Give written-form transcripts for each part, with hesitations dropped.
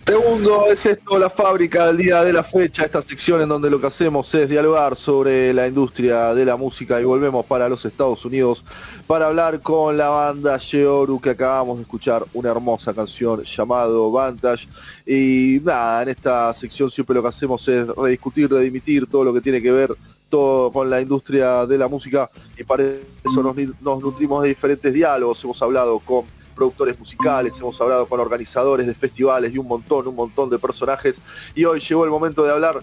Segundo, es esto la fábrica del día de la fecha, esta sección en donde lo que hacemos es dialogar sobre la industria de la música y volvemos para los Estados Unidos para hablar con la banda SHEORU, que acabamos de escuchar una hermosa canción llamado Vantage. Y nada, en esta sección siempre lo que hacemos es rediscutir, redimitir todo lo que tiene que ver todo con la industria de la música, y para eso nos nutrimos de diferentes diálogos. Hemos hablado con productores musicales, hemos hablado con organizadores de festivales y un montón de personajes, y hoy llegó el momento de hablar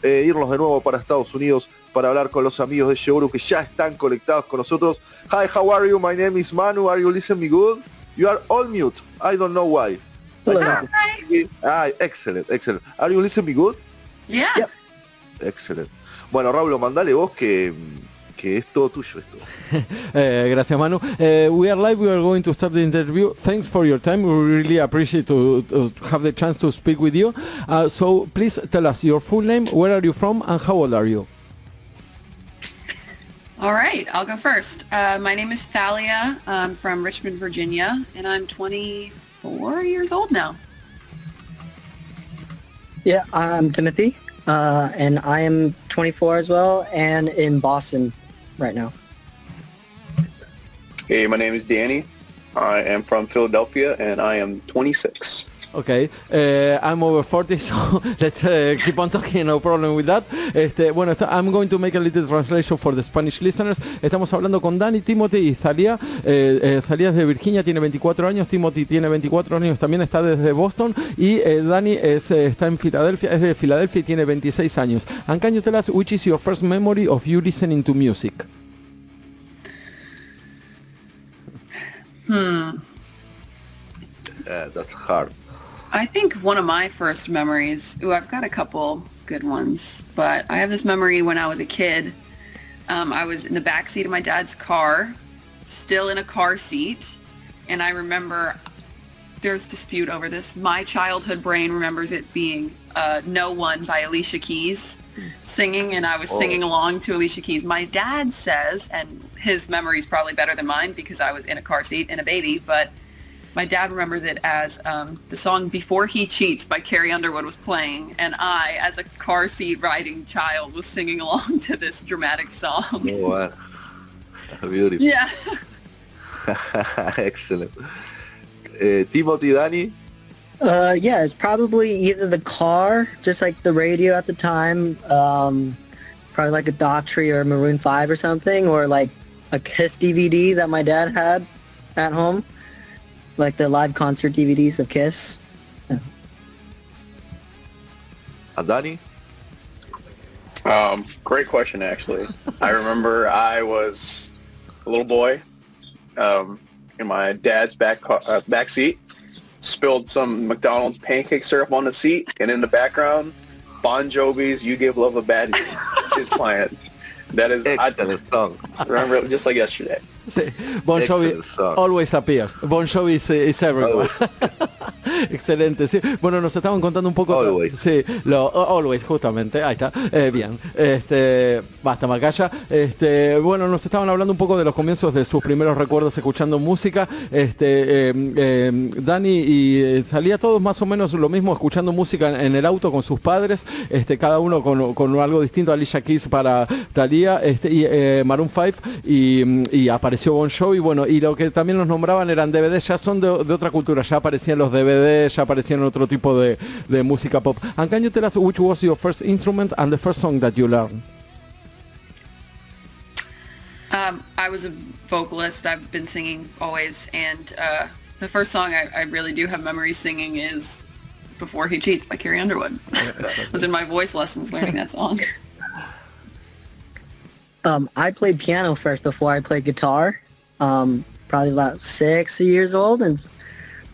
irnos de nuevo para Estados Unidos para hablar con los amigos de SHEORU que ya están conectados con nosotros. Hi, how are you? My name is Manu. Are you listening me good? You are all mute. I don't know why. Hi. Excellent. Are you listening me good? Yeah. Yep. Excellent. Bueno, Raúl, mandale vos que es todo tuyo esto. Gracias, Manu. We are live. We are going to start the interview. Thanks for your time. We really appreciate to have the chance to speak with you. So please tell us your full name, where are you from, and how old are you? All right, I'll go first. My name is Thalia. I'm from Richmond, Virginia, and I'm 24 years old now. Yeah, I'm Timothy, and I am 24 as well, and in Boston right now. Hey, my name is Danny. I am from Philadelphia, and I am 26. Okay, I'm over 40, so let's keep on talking, no problem with that. Bueno, I'm going to make a little translation for the Spanish listeners. Estamos hablando con Dani, Timothy y Thalia. Thalia es de Virginia, tiene 24 años, Timothy tiene 24 años, también está desde Boston, y Dani está en Filadelfia, es de Filadelfia y tiene 26 años. And can you tell us which is your first memory of you listening to music? That's hard. I think one of my first memories, I've got a couple good ones, but I have this memory when I was a kid. I was in the back seat of my dad's car, still in a car seat, and I remember there's dispute over this. My childhood brain remembers it being No One by Alicia Keys singing, and I was singing along to Alicia Keys. My dad says, and his memory is probably better than mine because I was in a car seat and a baby, but my dad remembers it as the song Before He Cheats by Carrie Underwood was playing, and I, as a car seat riding child, was singing along to this dramatic song. Oh, wow. Beautiful. Yeah. Excellent. Timothy, Danny? Yeah, it's probably either the car, just like the radio at the time, probably like a Daughtry or Maroon 5 or something, or like a Kiss DVD that my dad had at home. Like the live concert DVDs of Kiss. Yeah. Danny? Great question, actually. I remember I was a little boy in my dad's back seat, spilled some McDonald's pancake syrup on the seat, and in the background, Bon Jovi's "You Give Love a Bad Name" is playing. That is, I song. remember it just like yesterday. Sí. Bon Jovi always appears. Bon Jovi is everywhere. Excelente, sí. Bueno, nos estaban contando un poco. Always. Sí, always, justamente. Ahí está. Bien. Basta, Macaya. Bueno, nos estaban hablando un poco de los comienzos de sus primeros recuerdos escuchando música. Dani y Thalia, todos más o menos lo mismo, escuchando música en el auto con sus padres. Cada uno con algo distinto. Alicia Keys para Thalia, y Maroon 5 y apareció Bon Jovi. Bueno, y lo que también nos nombraban eran DVD, ya son de otra cultura, ya aparecían los DVD, ya aparecían otro tipo de música pop. And can you tell us which was your first instrument and the first song that you learned? I was a vocalist. I've been singing always, and the first song I really do have memories singing is Before He Cheats by Carrie Underwood. I was in my voice lessons learning that song. I played piano first before I played guitar. Probably about 6 years old, and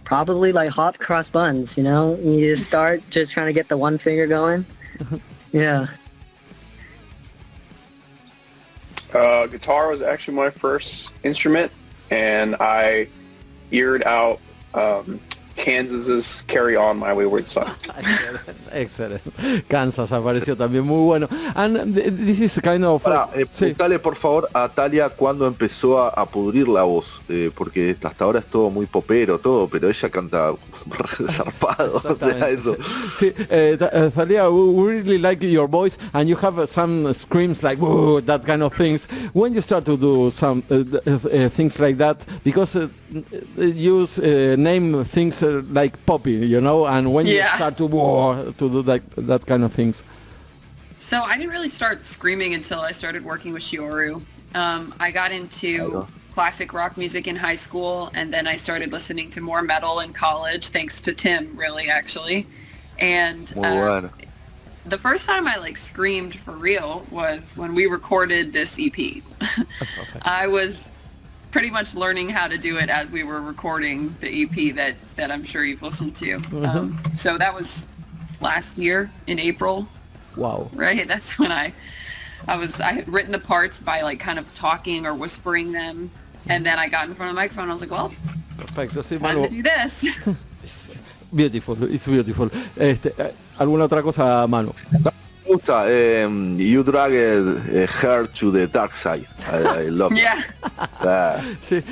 probably like hot cross buns, you know? You just start just trying to get the one finger going. Yeah. Guitar was actually my first instrument, and I eared out Kansas's Carry On My Wayward Son. Excelente. Kansas apareció también, muy bueno. And this is kind of... Preguntale por favor a Talia cuándo empezó a pudrir la voz, porque hasta ahora es todo muy popero, todo, pero ella canta zarpado. O sea, eso. Sí, Thalia, we really like your voice, and you have some screams like whoa, that kind of things. When you start to do some things like that, because you name things like poppy, you know, and when you start to do that kind of things. So I didn't really start screaming until I started working with SHEORU. I got into classic rock music in high school, and then I started listening to more metal in college, thanks to Tim, really, actually. And the first time I like screamed for real was when we recorded this EP. I was pretty much learning how to do it as we were recording the EP that I'm sure you've listened to. So that was last year in April. Wow. Right? That's when I had written the parts by like kind of talking or whispering them, and then I got in front of the microphone. I was like, well, perfecto, sí, time to do this. Beautiful, it's beautiful. ¿Alguna otra cosa, Manu? Me gusta, you dragged her to the dark side. I love it. Yeah. Sí.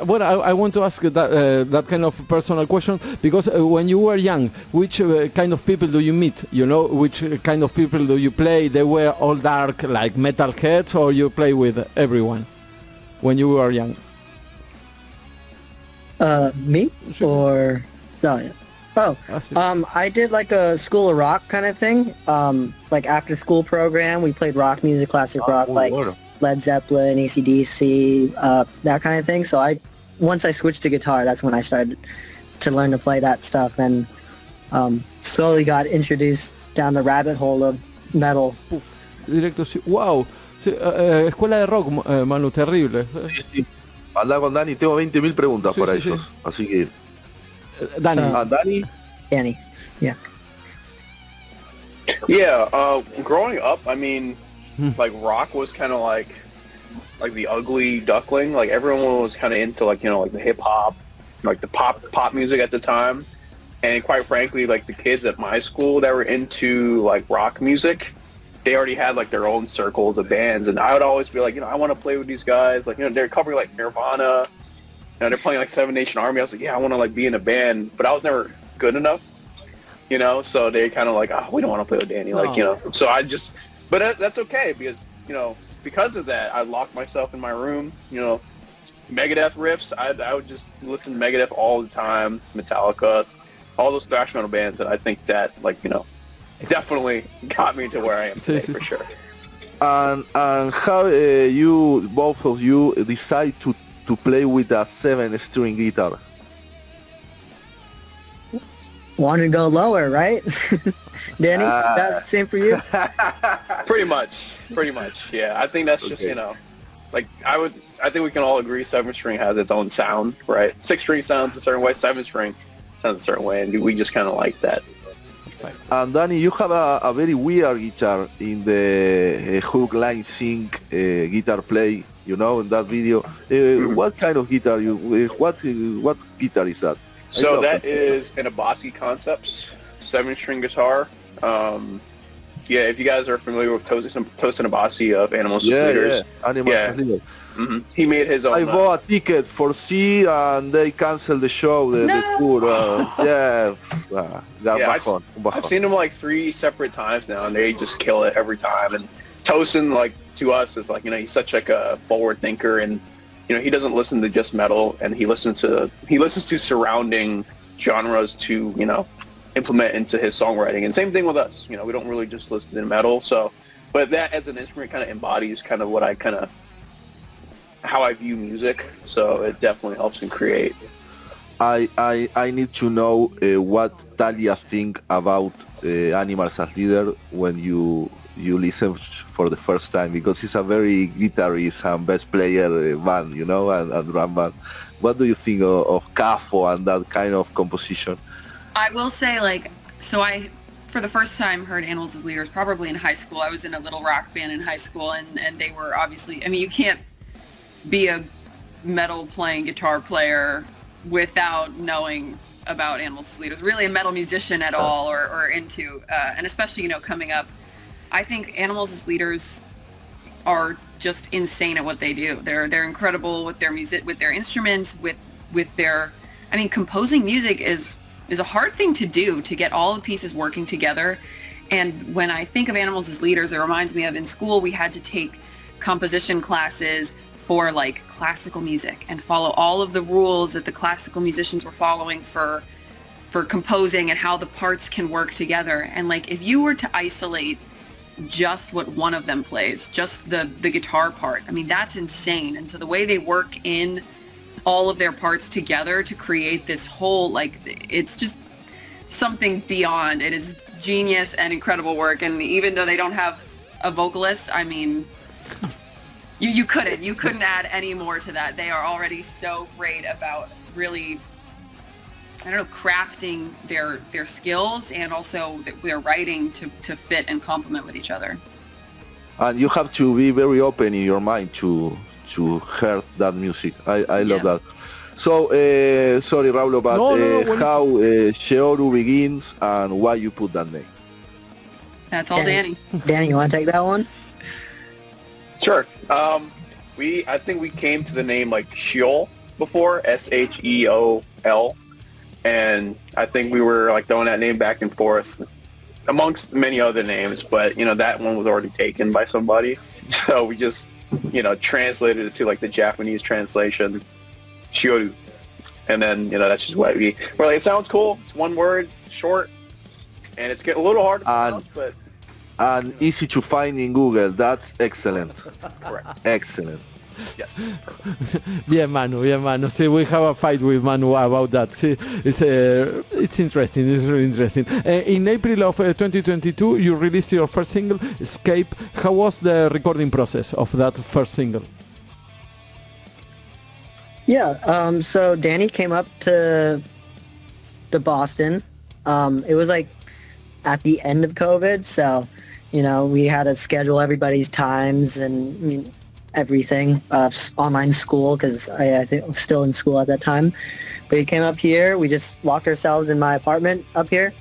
Well, I want to ask that kind of personal question, because when you were young, which kind of people do you meet? You know, which kind of people do you play? They were all dark, like metalheads, or you play with everyone when you were young? Me? Or... I did like a School of Rock kind of thing. Like after school program, we played rock music, classic rock, like Led Zeppelin, AC/DC, that kind of thing. So once I switched to guitar, that's when I started to learn to play that stuff, and slowly got introduced down the rabbit hole of metal. Directo, sí. Wow. Sí, escuela de rock, Manu, terrible. Sí. Anda con Dani, tengo 20.000 preguntas para ellos, así que... Dani. Danny, yeah. Yeah, growing up, I mean, like rock was kind of like the ugly duckling. Like everyone was kind of into like, you know, like the hip hop, like the pop music at the time. And quite frankly, like the kids at my school that were into like rock music, they already had like their own circles of bands. And I would always be like, you know, I want to play with these guys. Like, you know, they're covering like Nirvana. You know, they're playing like Seven Nation Army. I was like, yeah, I want to like be in a band, but I was never good enough, you know. So they kind of like, oh, we don't want to play with Danny, like, you know. So I just, but that's okay because, you know, because of that, I locked myself in my room. You know, Megadeth riffs. I would just listen to Megadeth all the time, Metallica, all those thrash metal bands, and I think that, like, you know, definitely got me to where I am today for sure. And how you both of you decide to play with a 7-string guitar? Want to go lower, right? Danny, that same for you? Pretty much, yeah. I think that's just, you know, like I think we can all agree 7-string has its own sound, right? 6-string sounds a certain way, 7-string sounds a certain way, and we just kind of like that. And Danny, you have a very weird guitar in the hook, line, sync guitar play. You know, in that video, what kind of guitar what guitar is that? So that is an Abasi Concepts 7-string guitar. Yeah, if you guys are familiar with Tosin Abasi of Animals as Leaders. Animals. Mm-hmm. He made his own. I bought a ticket for and they canceled the show, the tour. I've seen him like 3 separate times now, and they just kill it every time. And Tosin, like, to us is like, you know, he's such like a forward thinker, and you know, he doesn't listen to just metal, and he listens to surrounding genres to, you know, implement into his songwriting. And same thing with us, you know, we don't really just listen to metal. So, but that as an instrument kind of embodies kind of what how I view music. So it definitely helps me create. I need to know what Talia think about Animals as Leader when you listen for the first time, because it's a very guitarist and bass player band, you know, and drum band. What do you think of Cafo and that kind of composition? I will say, like, so I, for the first time, heard Animals as Leaders probably in high school. I was in a little rock band in high school, and they were obviously, I mean, you can't be a metal playing guitar player without knowing about Animals as Leaders, really a metal musician at all, or into, and especially, you know, coming up, I think Animals as Leaders are just insane at what they do. They're incredible with their music, with their instruments, with their, I mean, composing music is a hard thing to do, to get all the pieces working together. And when I think of Animals as Leaders, it reminds me of, in school we had to take composition classes for like classical music and follow all of the rules that the classical musicians were following for composing and how the parts can work together. And like, if you were to isolate just what one of them plays, just the guitar part, I mean, that's insane. And so the way they work in all of their parts together to create this whole, like, it's just something beyond. It is genius and incredible work. And even though they don't have a vocalist, I mean, you couldn't add any more to that. They are already so great about really, I don't know, crafting their skills and also their writing to fit and complement with each other. And you have to be very open in your mind to hear that music. I love that. So, sorry, Raulo, but how SHEORU begins and why you put that name? That's all Danny. Danny, you want to take that one? Sure. I think we came to the name like SHEOL before, SHEOL, and I think we were like throwing that name back and forth amongst many other names, but you know, that one was already taken by somebody, so we just, you know, translated it to like the Japanese translation, SHEORU, and then, you know, that's just why we're like, it sounds cool. It's one word, short, and it's getting a little hard to pronounce, but. And easy to find in Google. That's excellent. Correct. Excellent. Yes. Bien, Manu. See, we have a fight with Manu about that. See, it's interesting. It's really interesting. In April of 2022, you released your first single, Escape. How was the recording process of that first single? Yeah. So Danny came up to Boston. It was like at the end of COVID, so you know, we had to schedule everybody's times and everything, online school, because I think I was still in school at that time. But he came up here, we just locked ourselves in my apartment up here,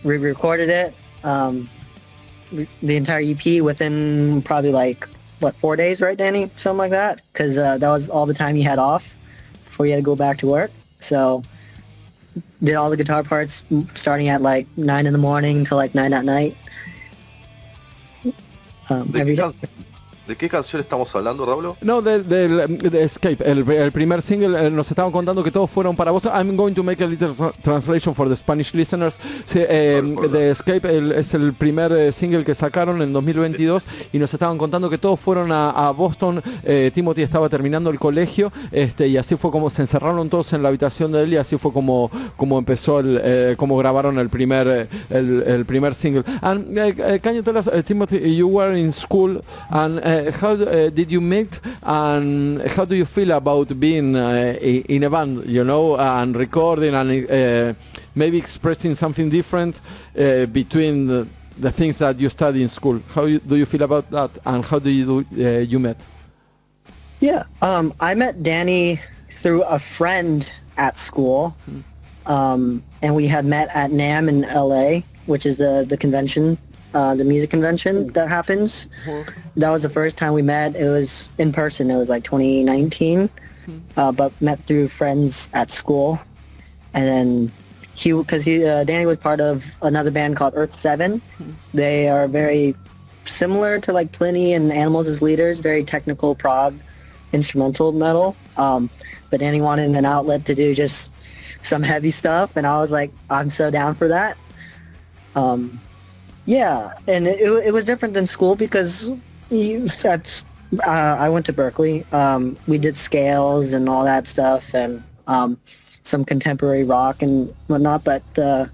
we recorded it, the entire EP within probably like, 4 days, right, Danny? Something like that, because that was all the time he had off before he had to go back to work. So did all the guitar parts starting at like 9 in the morning till like 9 at night. Every day. ¿De qué canción estamos hablando, Raulo? No, de Escape, el primer single. Nos estaban contando que todos fueron para vos. I'm going to make a little translation for the Spanish listeners. Sí, de Escape es el primer single que sacaron en 2022 y nos estaban contando que todos fueron a Boston. Timothy estaba terminando el colegio, y así fue como se encerraron todos en la habitación de él y así fue como empezó como grabaron el primer single. And can you tell us, Timothy, you were in school and how did you meet, and how do you feel about being in a band, you know, and recording and maybe expressing something different between the things that you study in school? How do you feel about that, and how do you met? Yeah, I met Danny through a friend at school, and we had met at NAMM in LA, which is the convention. The music convention that happens. That was the first time we met. It was in person. It was like 2019, but met through friends at school. And then Danny was part of another band called Earth 7. They are very similar to like Pliny and Animals as Leaders, very technical prog, instrumental metal. But Danny wanted an outlet to do just some heavy stuff, and I was like, I'm so down for that. Yeah, and it was different than school because I went to Berkeley. We did scales and all that stuff, and some contemporary rock and whatnot, but the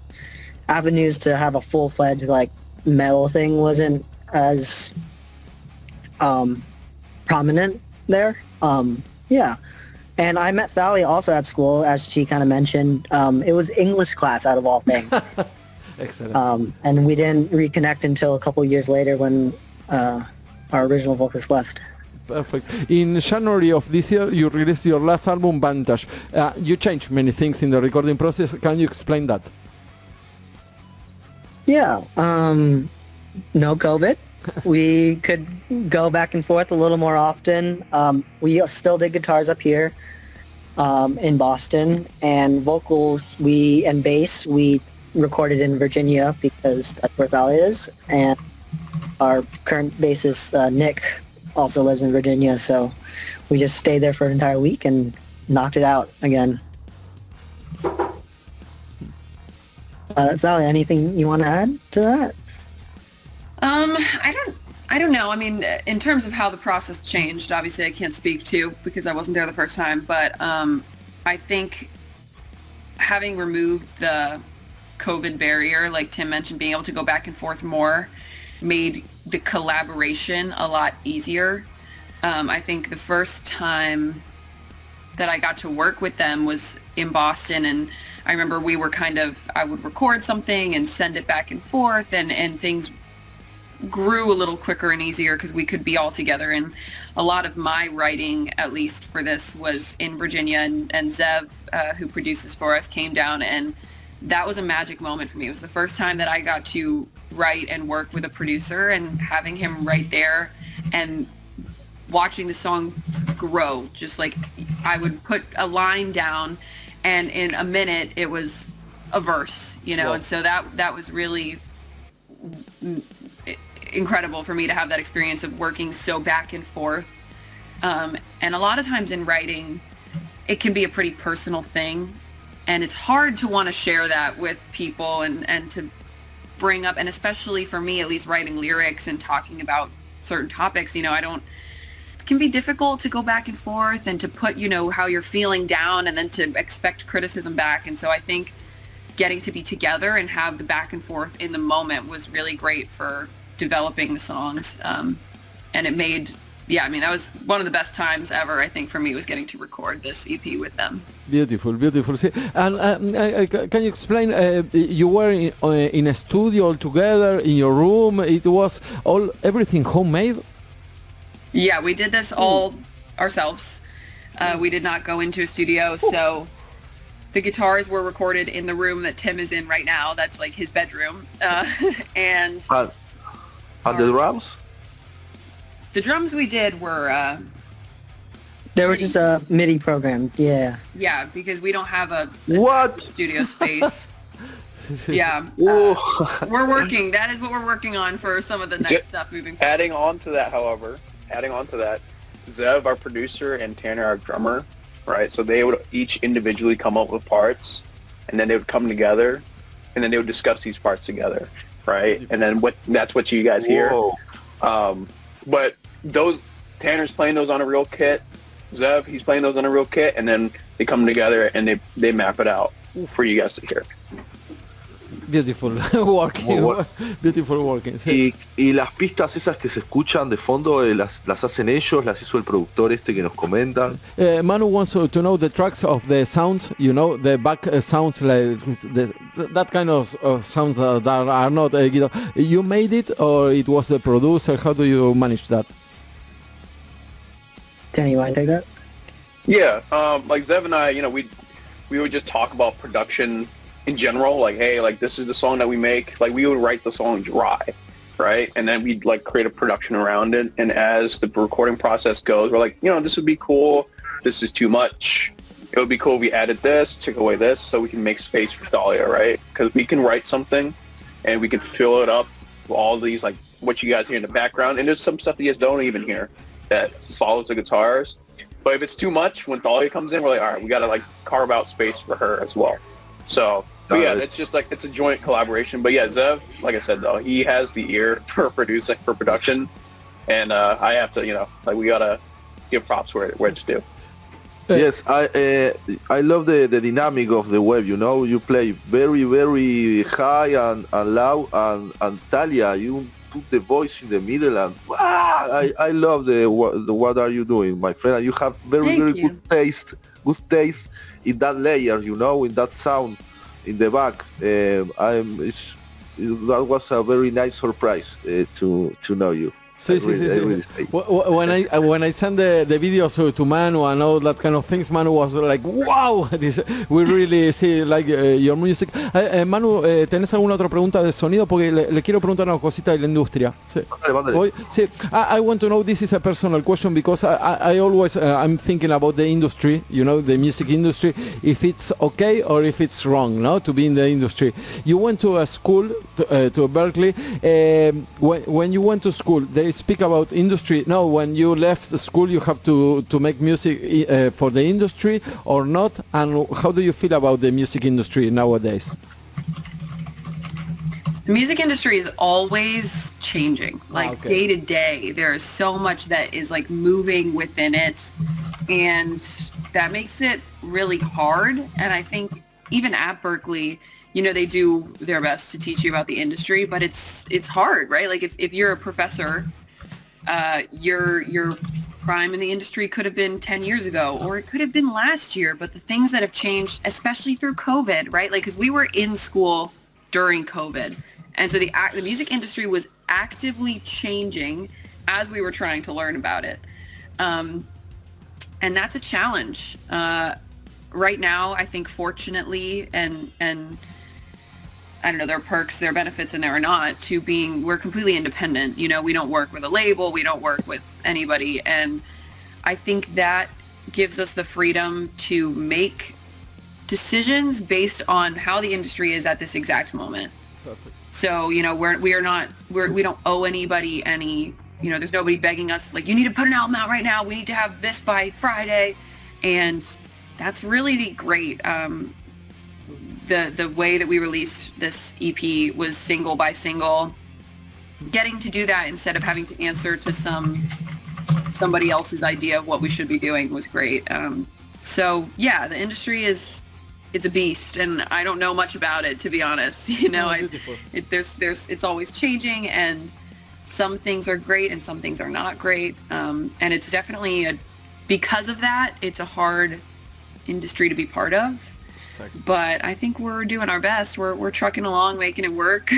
avenues to have a full-fledged like metal thing wasn't as prominent there. Yeah, and I met Thali also at school, as she kind of mentioned. It was English class out of all things. Excellent. And we didn't reconnect until a couple years later when our original vocalist left. Perfect. In January of this year, you released your last album, Bandas. You changed many things in the recording process. Can you explain that? Yeah. No COVID. We could go back and forth a little more often. We still did guitars up here in Boston, and vocals and bass we recorded in Virginia because that's where Thalia is, and our current bassist Nick also lives in Virginia, so we just stayed there for an entire week and knocked it out again. Thalia, anything you want to add to that? I don't know. I mean, in terms of how the process changed, obviously I can't speak to because I wasn't there the first time, but I think having removed the COVID barrier, like Tim mentioned, being able to go back and forth more made the collaboration a lot easier. I think the first time that I got to work with them was in Boston, and I remember I would record something and send it back and forth, and things grew a little quicker and easier because we could be all together. And a lot of my writing, at least for this, was in Virginia, and Zev, who produces for us, came down, and that was a magic moment for me. It was the first time that I got to write and work with a producer, and having him right there and watching the song grow. Just like I would put a line down and in a minute it was a verse, Wow. And so that was really incredible for me to have that experience of working so back and forth. And a lot of times in writing, it can be a pretty personal thing, and it's hard to want to share that with people and to bring up, and especially for me, at least writing lyrics and talking about certain topics, it can be difficult to go back and forth and to put, how you're feeling down and then to expect criticism back. And so I think getting to be together and have the back and forth in the moment was really great for developing the songs. And it made, that was one of the best times ever, I think, for me, was getting to record this EP with them. Beautiful. See, and can you explain, you were in a studio all together, in your room, it was everything homemade? Yeah, we did this all ourselves. We did not go into a studio, so the guitars were recorded in the room that Tim is in right now. That's like his bedroom. And the drums? The drums we did were... they were just a MIDI program, yeah. Yeah, because we don't have a studio space. Yeah. We're working. That is what we're working on for some of the next stuff moving forward. Adding on to that, Zev, our producer, and Tanner, our drummer, right? So they would each individually come up with parts, and then they would come together, and then they would discuss these parts together, right? And then that's what you guys hear. But Tanner's playing those on a real kit. Zev, he's playing those on a real kit, and then they come together and they map it out for you guys to hear. Beautiful working. Beautiful working. Sí. Y las pistas esas que se escuchan de fondo, las hacen ellos, las hizo el productor que nos comentan. Manu wants to know the tracks of the sounds, the back sounds, like that kind of sounds that are not guitar. You made it, or it was the producer? How do you manage that? Danny, you want to take that? Yeah, like Zev and I, we would just talk about production in general, like, hey, like, this is the song that we make. Like, we would write the song dry, right? And then we'd, like, create a production around it. And as the recording process goes, we're like, this would be cool. This is too much. It would be cool if we added this, took away this, so we can make space for Thalia, right? Because we can write something, and we can fill it up with all these, like, what you guys hear in the background. And there's some stuff that you guys don't even hear that follows the guitars. But if it's too much, when Thalia comes in, we're like, all right, we got to, like, carve out space for her as well. So... But yeah, it's just like, it's a joint collaboration. But yeah, Zev, like I said, though, he has the ear for production. And I have to, we got to give props where it's due. Yes, I love the dynamic of the web, you play very, very high and loud, and Thalia, you put the voice in the middle, and I love the what are you doing, my friend? You have very good taste in that layer, in that sound. In the back, that was a very nice surprise to know you. Sí, sí, sí, sí. When I sent the videos to Manu and all that kind of things, Manu was like, wow, we really see like your music. Manu, ¿tenés alguna otra pregunta de sonido? Porque le quiero preguntar una cosita de la industria. Sí. Sí. I want to know, this is a personal question because I always, I'm thinking about the industry, you know, the music industry, if it's okay or if it's wrong, no, to be in the industry. You went to a school, to Berkeley. When you went to school, they speak about industry. No, when you left the school, you have to make music for the industry or not? And how do you feel about the music industry nowadays? The music industry is always changing, like day to day. There is so much that is like moving within it, and that makes it really hard. And I think even at Berkeley, you know, they do their best to teach you about the industry, but it's hard, right? Like if you're a professor, your prime in the industry could have been 10 years ago, or it could have been last year. But the things that have changed, especially through COVID, right? Like, because we were in school during COVID. And so the music industry was actively changing as we were trying to learn about it. And that's a challenge. Right now, I think fortunately, and I don't know, there are perks, there are benefits, and there are not, to being, we're completely independent. You know, we don't work with a label, we don't work with anybody. And I think that gives us the freedom to make decisions based on how the industry is at this exact moment. Perfect. So, you know, we don't owe anybody any, you know, there's nobody begging us, like, you need to put an album out right now, we need to have this by Friday. And that's really great. The way that we released this EP was single by single. Getting to do that instead of having to answer to somebody else's idea of what we should be doing was great. So yeah, the industry it's a beast, and I don't know much about it, to be honest. You know, it's always changing, and some things are great and some things are not great. And it's definitely because of that, it's a hard industry to be part of. But I think we're doing our best. We're trucking along, making it work.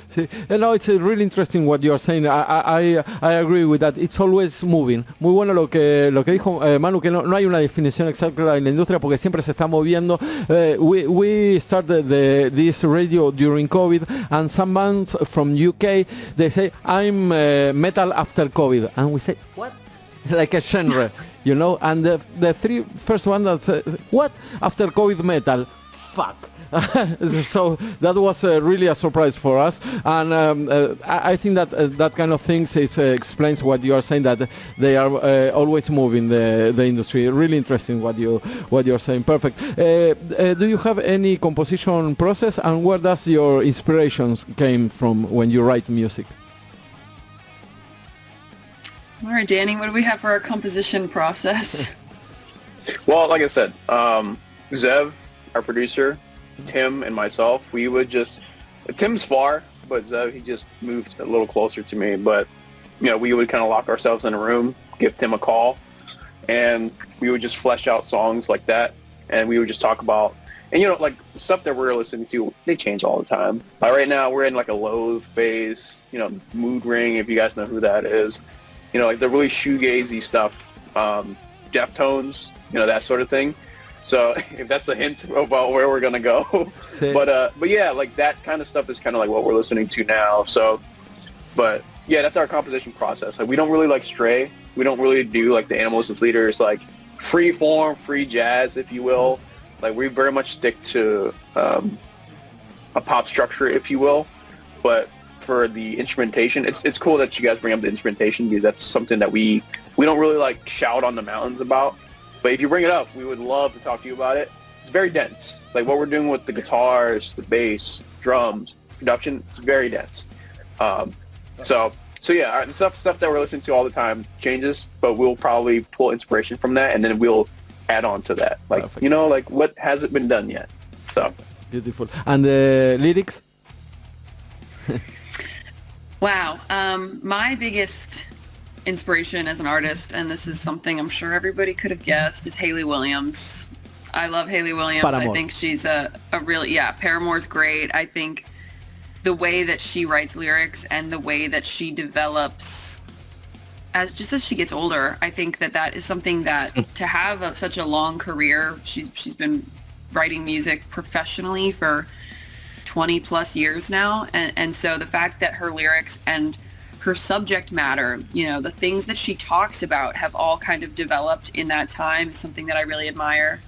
Sí. No, it's really interesting what you're saying. I agree with that. It's always moving. Muy bueno lo que dijo Manu, que no hay una definición exacta en la industria porque siempre se está moviendo. We started this radio during COVID, and some bands from UK, they say, I'm metal after COVID. And we say, what? Like a genre, you know, and the three first one that says, what? After COVID metal? Fuck. So that was really a surprise for us, and I think that that kind of things explains what you are saying, that they are always moving the industry. Really interesting what you're saying. Perfect. Do you have any composition process, and where does your inspirations came from when you write music? All right, Danny, what do we have for our composition process? Well, like I said, Zev, our producer, Tim, and myself, we would just, Tim's far, but Zev, he just moved a little closer to me. But, you know, we would kind of lock ourselves in a room, give Tim a call, and we would just flesh out songs like that. And we would just talk about, and, you know, like stuff that we're listening to, they change all the time. Right now, we're in like a low phase, you know, Mood Ring, if you guys know who that is. You know, like the really shoegazy stuff, Deftones, you know, that sort of thing. So if that's a hint about where we're gonna go, but yeah, like that kind of stuff is kind of like what we're listening to now. So, but yeah, that's our composition process. Like we don't really like stray. We don't really do like the Animals and Leaders, like free form, free jazz, if you will. Like we very much stick to a pop structure, if you will, but for the instrumentation, it's cool that you guys bring up the instrumentation, because that's something that we don't really like shout on the mountains about. But if you bring it up, we would love to talk to you about it. It's very dense. Like what we're doing with the guitars, the bass, drums, production, it's very dense. So yeah, the stuff that we're listening to all the time changes, but we'll probably pull inspiration from that, and then we'll add on to that. Like, perfect. You know, like what hasn't been done yet. So beautiful. And the lyrics? Wow. My biggest inspiration as an artist, and this is something I'm sure everybody could have guessed, is Hayley Williams. I love Hayley Williams. Paramore. I think she's a really, Paramore's great. I think the way that she writes lyrics and the way that she develops as she gets older, I think that is something that to have such a long career, she's been writing music professionally for 20 plus years now. And so the fact that her lyrics and her subject matter, you know, the things that she talks about have all kind of developed in that time is something that I really admire.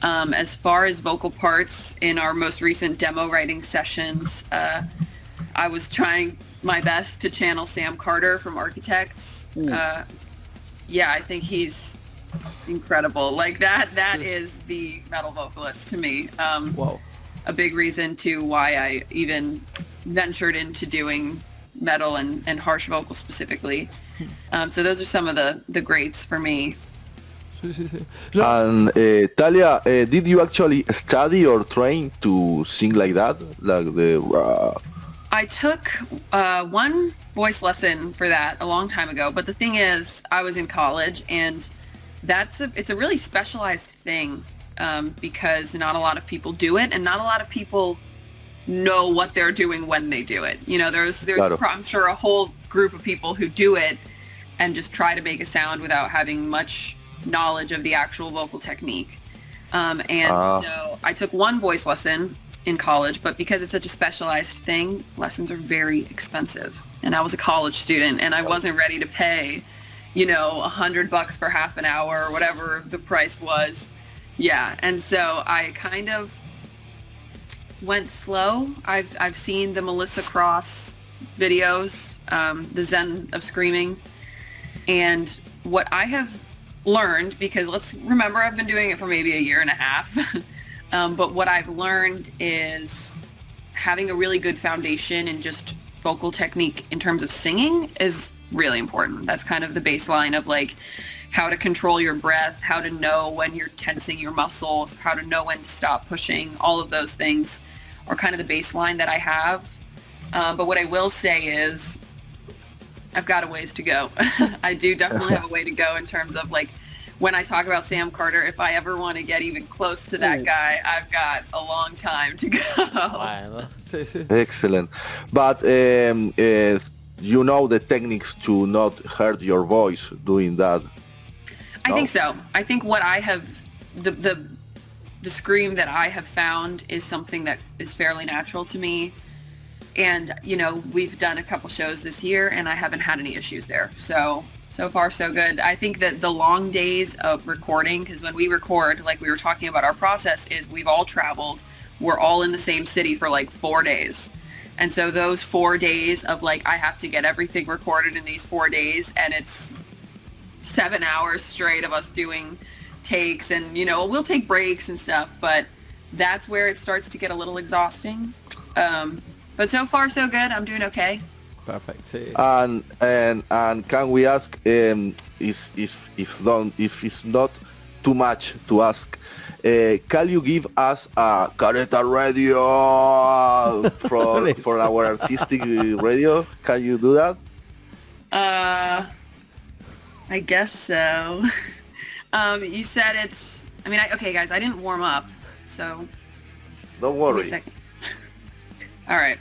As far as vocal parts in our most recent demo writing sessions, I was trying my best to channel Sam Carter from Architects. Yeah, I think he's incredible. Like that is the metal vocalist to me. Wow. A big reason to why I even ventured into doing metal and harsh vocal specifically. So those are some of the greats for me. And Talia, did you actually study or train to sing like that? Like I took one voice lesson for that a long time ago, but the thing is, I was in college, and it's a really specialized thing because not a lot of people do it, and not a lot of people know what they're doing when they do it. You know, there's Claro. I'm sure a whole group of people who do it and just try to make a sound without having much knowledge of the actual vocal technique. So I took one voice lesson in college, but because it's such a specialized thing, lessons are very expensive. And I was a college student, and I wasn't ready to pay, you know, $100 for half an hour or whatever the price was. Yeah, and so I kind of went slow. I've seen the Melissa Cross videos, the Zen of Screaming, and what I have learned, because let's remember I've been doing it for maybe a year and a half, but what I've learned is having a really good foundation in just vocal technique in terms of singing is really important. That's kind of the baseline of like how to control your breath, how to know when you're tensing your muscles, how to know when to stop pushing. All of those things are kind of the baseline that I have. But what I will say is I've got a ways to go. I do definitely have a way to go in terms of like when I talk about Sam Carter, if I ever want to get even close to that guy, I've got a long time to go. Excellent. But you know the techniques to not hurt your voice doing that. I think so. I think what I have, the scream that I have found is something that is fairly natural to me. And, you know, we've done a couple shows this year and I haven't had any issues there. So far so good. I think that the long days of recording, because when we record, like we were talking about, our process is we've all traveled. We're all in the same city for like 4 days. And so those 4 days of like, I have to get everything recorded in these 4 days, and it's 7 hours straight of us doing takes, and, you know, we'll take breaks and stuff, but that's where it starts to get a little exhausting. But so far so good. I'm doing okay. Perfect. And can we ask if it's not too much to ask, can you give us a Careta Radio for our artistic radio? Can you do that? I guess so. You said it's, I mean, okay guys, I didn't warm up, so. Don't Give me worry. a second. All right.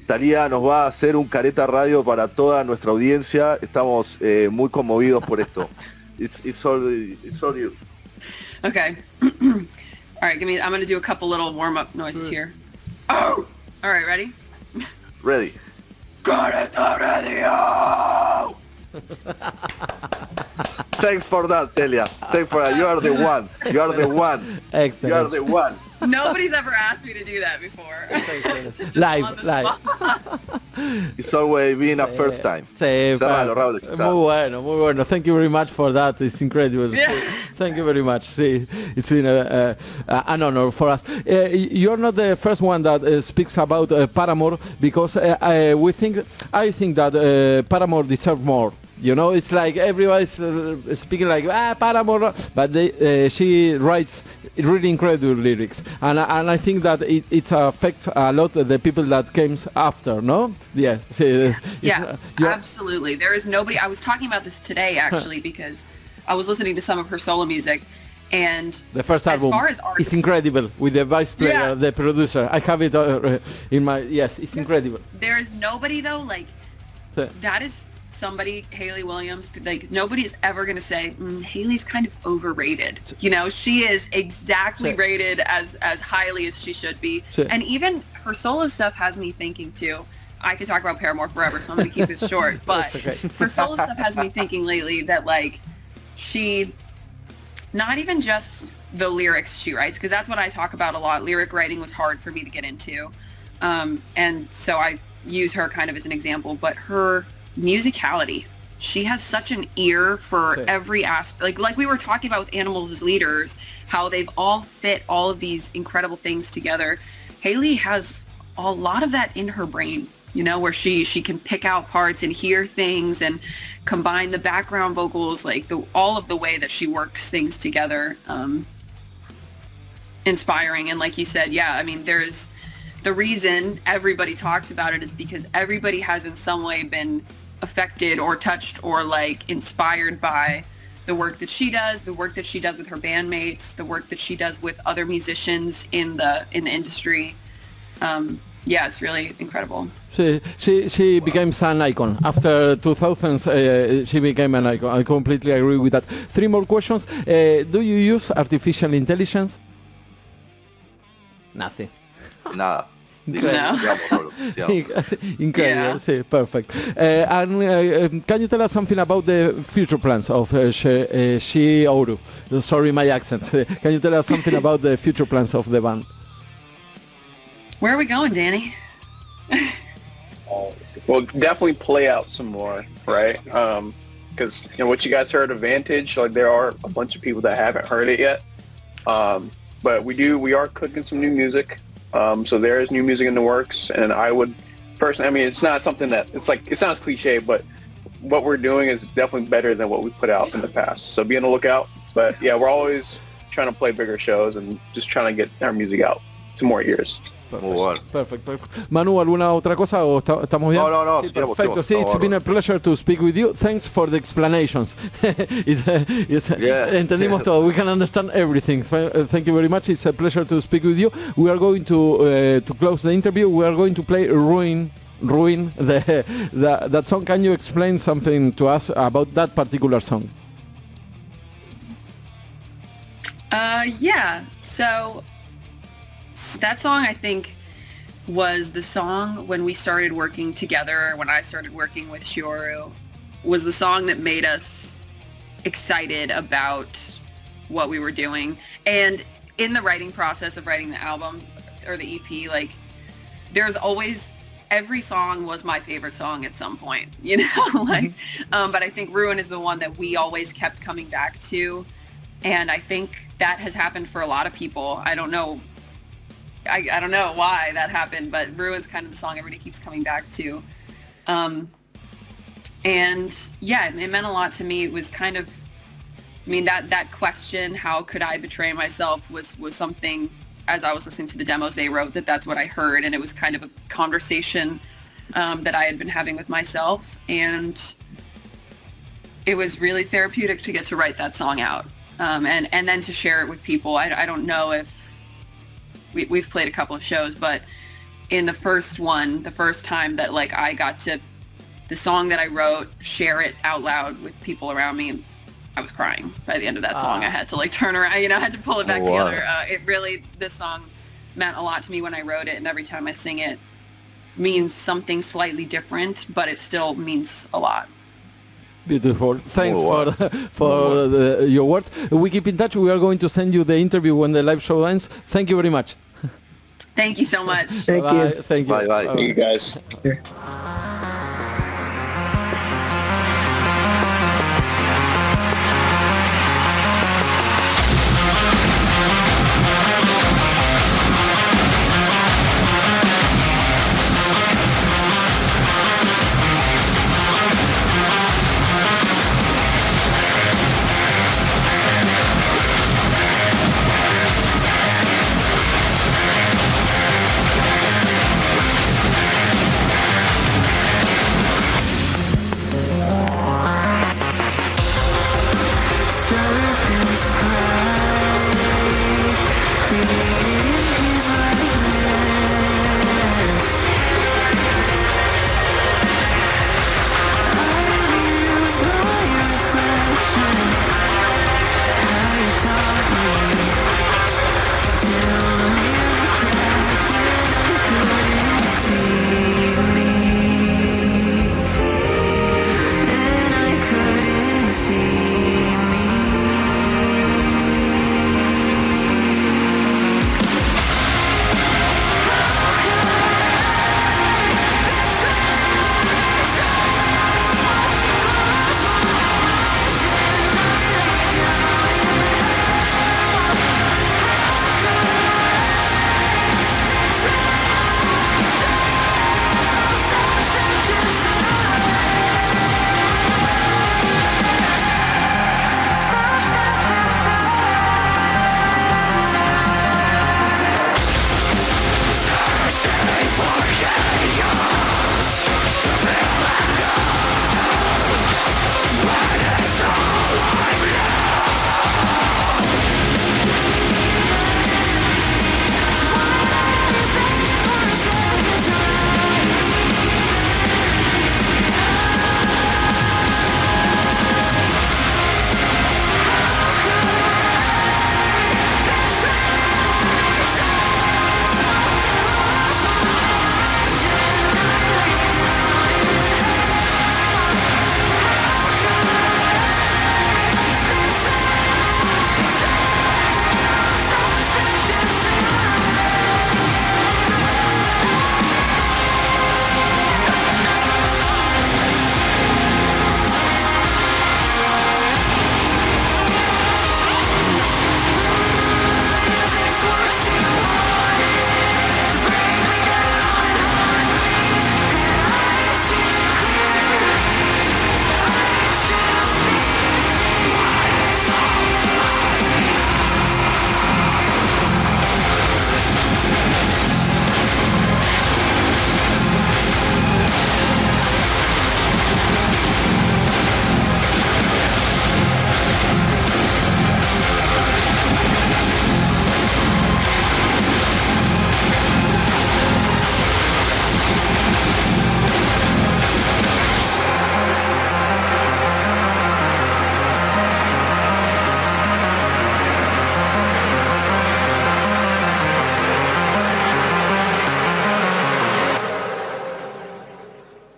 Talia nos va a hacer un Careta Radio para toda nuestra audiencia. Estamos muy conmovidos por esto. It's all you. Okay. All right, I'm going to do a couple little warm-up noises here. Oh! All right, ready? Ready. Careta Radio! Thanks for that, Talia. Thanks for that. You are the one. You are the one. Excellent. You are the one. Nobody's ever asked me to do that before. Just Live. on the spot. It's always been a first time. Sí, Cerralo, Raúl. muy bueno. Thank you very much for that. It's incredible. Yeah. Thank you very much. Sí, it's been an honor for us. You're not the first one that speaks about Paramore, because I think that Paramore deserves more. You know, it's like everybody's speaking like Paramore, but she writes really incredible lyrics, and I think that it affects a lot of the people that came after. No, yes, Yeah, absolutely. There is nobody. I was talking about this today actually because I was listening to some of her solo music, and the first album is incredible with the bass player, the producer. I have it in my it's incredible. There is nobody though like that is somebody, Hayley Williams, like nobody's ever going to say, Hayley's kind of overrated. You know, she is exactly rated as highly as she should be. And even her solo stuff has me thinking too. I could talk about Paramore forever, so I'm going to keep it short. But her solo stuff has me thinking lately that like she, not even just the lyrics she writes, because that's what I talk about a lot. Lyric writing was hard for me to get into. And so I use her kind of as an example, but her musicality, she has such an ear for every aspect. Like we were talking about with Animals as Leaders, how they've all fit all of these incredible things together. Hayley has a lot of that in her brain, you know, where she can pick out parts and hear things and combine the background vocals, like all of the way that she works things together. Inspiring. And like you said, yeah, I mean, there's the reason everybody talks about it is because everybody has in some way been affected or touched or like inspired by the work that she does, the work that she does with her bandmates, the work that she does with other musicians in the industry. Yeah, it's really incredible. She became an icon. After 2000s, she became an icon. I completely agree with that. 3 more questions. Do you use artificial intelligence? Nothing. Nada. No. Incredible. Yeah. Perfect. And can you tell us something about the future plans of SHEORU? Sorry, my accent. Can you tell us something about the future plans of the band? Where are we going, Danny? Well, definitely play out some more, right? Because you know what you guys heard of Vantage, like there are a bunch of people that haven't heard it yet. But we are cooking some new music. So there is new music in the works, and I would personally, I mean, it's not something that, it's like, it sounds cliche, but what we're doing is definitely better than what we put out in the past. So be on the lookout. But yeah, we're always trying to play bigger shows and just trying to get our music out to more ears. Perfect. Manu, ¿alguna otra cosa o estamos bien? No. Sí, perfecto. Sí, it's been a pleasure to speak with you. Thanks for the explanations. Entendimos todo. We can understand everything. Thank you very much. It's a pleasure to speak with you. We are going to close the interview. We are going to play Ruin, that song. Can you explain something to us about that particular song? Yeah. So that song, I think, was the song when we started working together, when I started working with SHEORU, was the song that made us excited about what we were doing. And in the writing process of writing the album or the EP, like there's always, every song was my favorite song at some point, you know, like, but I think Ruin is the one that we always kept coming back to. And I think that has happened for a lot of people. I don't know why that happened, but Ruin's kind of the song everybody keeps coming back to. And yeah, it meant a lot to me. It was kind of, I mean, that question, how could I betray myself, was something, as I was listening to the demos they wrote, that's what I heard. And it was kind of a conversation that I had been having with myself. And it was really therapeutic to get to write that song out. And then to share it with people. I don't know if we've played a couple of shows, but in the first time that like I got to, the song that I wrote, share it out loud with people around me, I was crying by the end of that song. I had to like turn around, you know, I had to pull it back together. It really, this song meant a lot to me when I wrote it, and every time I sing it means something slightly different, but it still means a lot. Beautiful. Thanks for your words. We keep in touch. We are going to send you the interview when the live show ends. Thank you very much. Thank you so much. Thank you. Thank you. Bye. Thank you guys.